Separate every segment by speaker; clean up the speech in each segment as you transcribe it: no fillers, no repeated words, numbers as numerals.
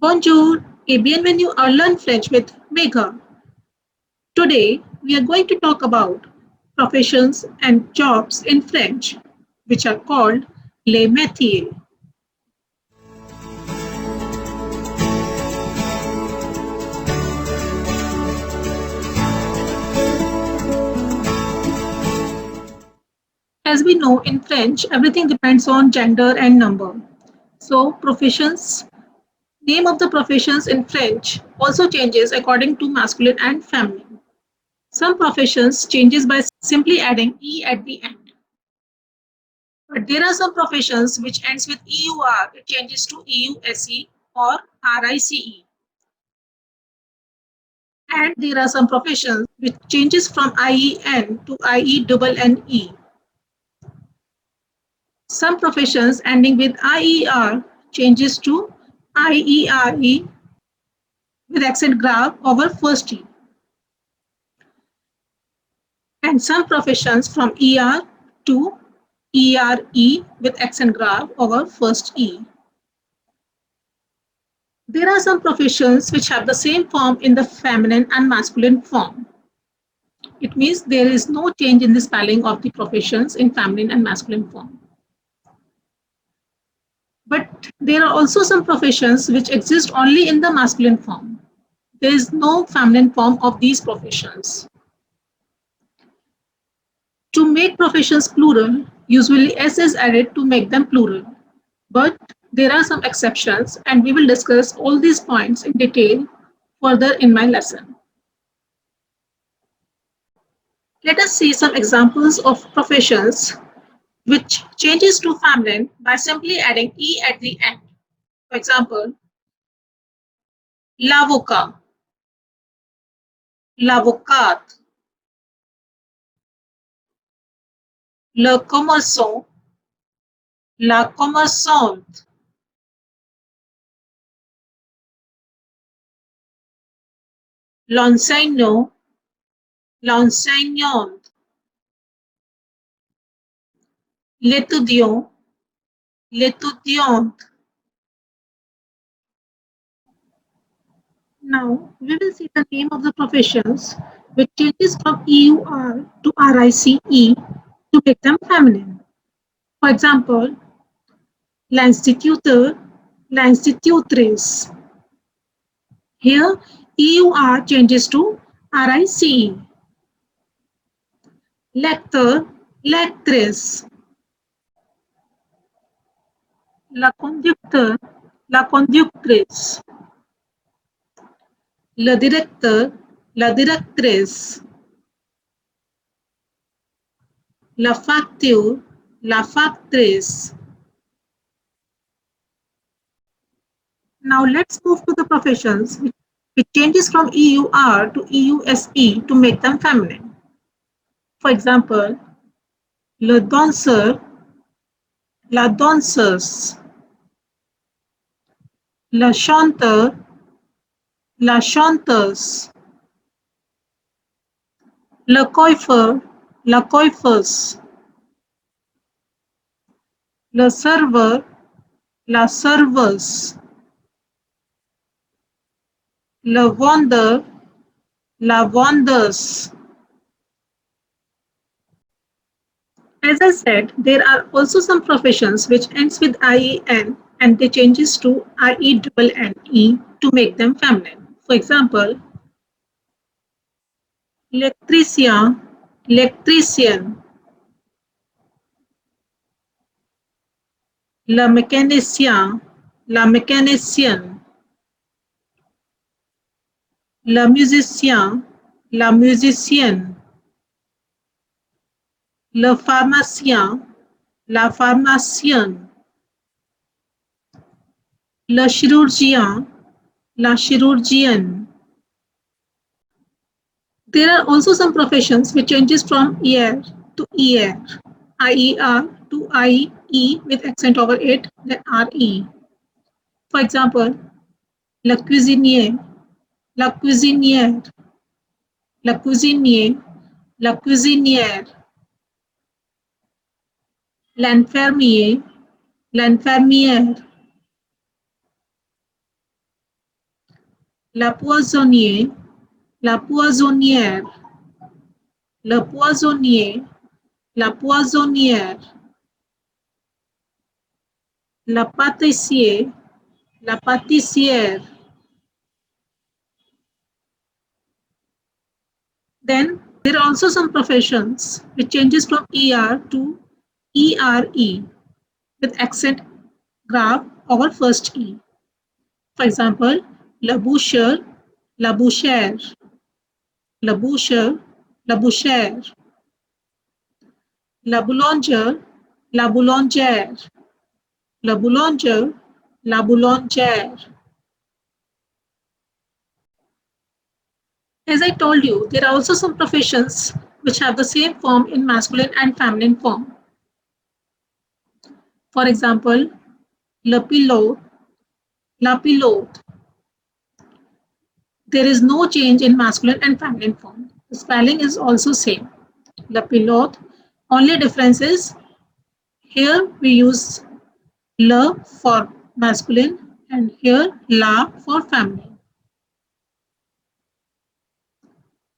Speaker 1: Bonjour et bienvenue à Learn French with Megha. Today, we are going to talk about professions and jobs in French, which are called les métiers. As we know, in French, everything depends on gender and number. So, professions, name of the professions in French also changes according to masculine and feminine. Some professions changes by simply adding e at the end. But there are some professions which ends with EUR, it changes to EUSE or RICE. And there are some professions which changes from IEN to IENNE. Some professions ending with IER changes to IERE with accent grave over first E. And some professions from ER to ERE with accent grave over first E. There are some professions which have the same form in the feminine and masculine form. It means there is no change in the spelling of the professions in feminine and masculine form. But there are also some professions which exist only in the masculine form. There is no feminine form of these professions. To make professions plural, usually S is added to make them plural. But there are some exceptions, and we will discuss all these points in detail further in my lesson. Let us see some examples of professions which changes to feminine by simply adding E at the end. For example, l'avocat, l'avocate, le commerçant, la commerçante, l'enseignant, l'enseignante, l'étudiant, l'étudiante. Now, we will see the name of the professions which changes from EUR to RICE to make them feminine. For example, l'instituteur, l'institutrice. Here, EUR changes to RICE. Lecteur, lectrice. La conducteur, la conductrice. Le directeur, la directrice. La facture, la factrice. Now let's move to the professions which changes from EUR to EUSE to make them feminine. For example, le danseur, la danseuse, le chanteur, la chanteuse, le coiffeur, la coiffeuse, le serveur, la serveuse, le vendeur, la vendeuse. As I said, there are also some professions which ends with IEN and they changes to IENNE to make them feminine. For example, l'électricien, l'électricienne, le mécanicien, la mécanicienne, le musicien, la musicienne, le pharmacien, la pharmacienne, le chirurgien, la chirurgienne. There are also some professions which changes from ER to ER, IER to IE with accent over it, then RE. For example, le cuisinier, la cuisinière, le cuisinier, la cuisinière, l'infirmier, l'infirmière, la poissonnière, la poissonnière, le poissonnier, la poissonnière, la pâtissier, la pâtissière. Then there are also some professions which changes from ER to ERE with accent grave over first E. For example, le boucher, la bouchère, le boucher, la bouchère, la boulangère, la boulangère, le boulanger, la boulangère. As I told you, there are also some professions which have the same form in masculine and feminine form. For example, le pilote, la pilote. There is no change in masculine and feminine form. The spelling is also same. Le pilote. Only difference is here we use le for masculine and here la for feminine.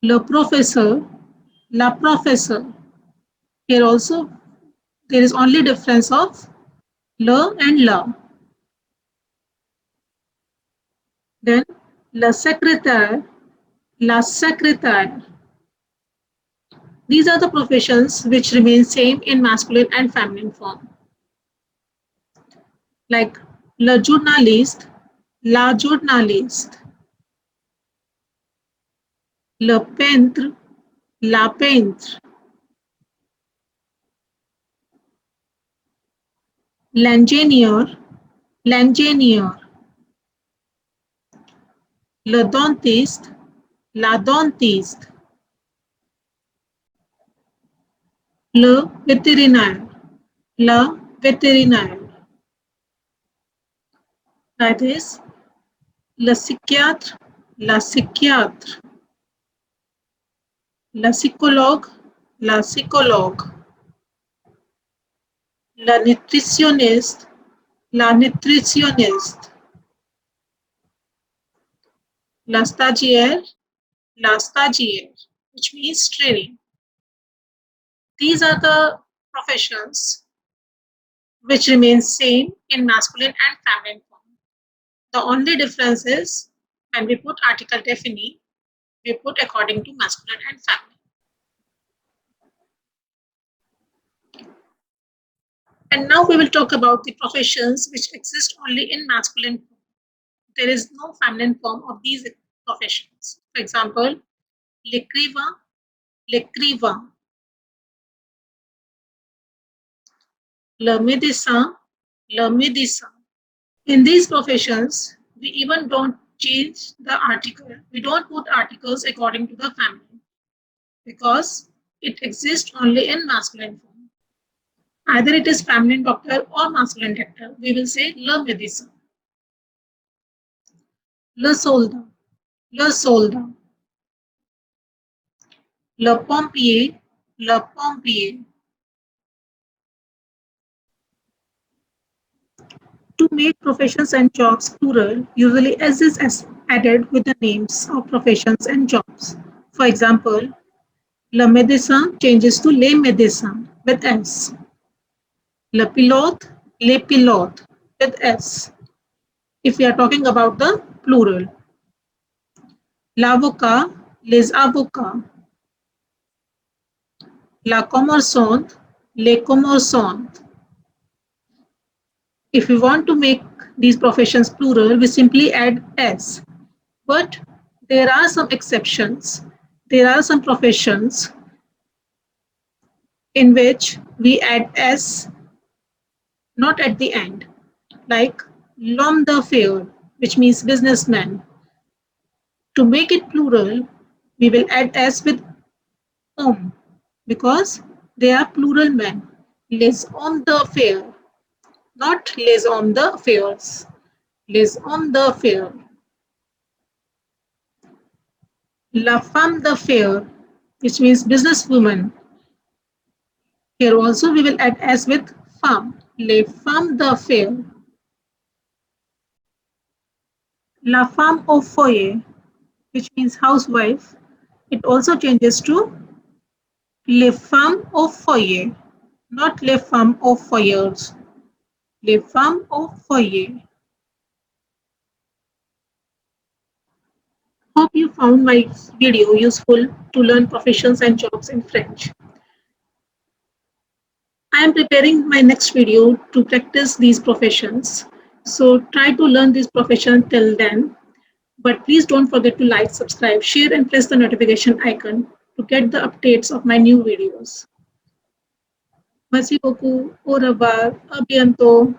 Speaker 1: Le professeur, la professeur. Here also there is only difference of le and la. Then le secrétaire, la secrétaire. These are the professions which remain same in masculine and feminine form. Like le journaliste, la journaliste, le peintre, la peintre, l'ingénieur, l'ingénieur, le dentiste, la dentiste, le vétérinaire, la vétérinaire. That is le psychiatre, la psychiatre, le psychologue, la psychologue, la nutritionniste, la nutritionniste, la stagiaire, la stagiaire, which means training. These are the professions which remain same in masculine and feminine form. The only difference is when we put article definite, we put according to masculine and feminine. And now we will talk about the professions which exist only in masculine form. There is no feminine form of these professions. For example, l'écrivain, l'écrivain, le médecin, le médecin. In these professions, we even don't change the article. We don't put articles according to the feminine because it exists only in masculine form. Either it is feminine doctor or masculine doctor. We will say le médecin, le soldat, le soldat, le pompier, le pompier. To make professions and jobs plural, usually S is added with the names of professions and jobs. For example, le médecin changes to les médecins with S. Le pilote, les pilotes with S. If we are talking about the plural. L'avocat, les avocats. La commerçante, les commerçantes. If we want to make these professions plural, we simply add S. But there are some exceptions. There are some professions in which we add S not at the end, like l'homme d'affaires, which means businessman. To make it plural, we will add S with homme because they are plural men. Les hommes d'affaires, not les hommes d'affaires. Les hommes d'affaires. La femme d'affaires, which means businesswoman. Here also we will add S with femme. Les femmes d'affaires. La femme au foyer, which means housewife, it also changes to les femmes au foyer, not les femmes au foyers. Les femmes au foyer. Hope you found my video useful to learn professions and jobs in French. I am preparing my next video to practice these professions. So try to learn this profession till then. But please don't forget to like, subscribe, share, and press the notification icon to get the updates of my new videos. Merci beaucoup. Au revoir. A bientôt.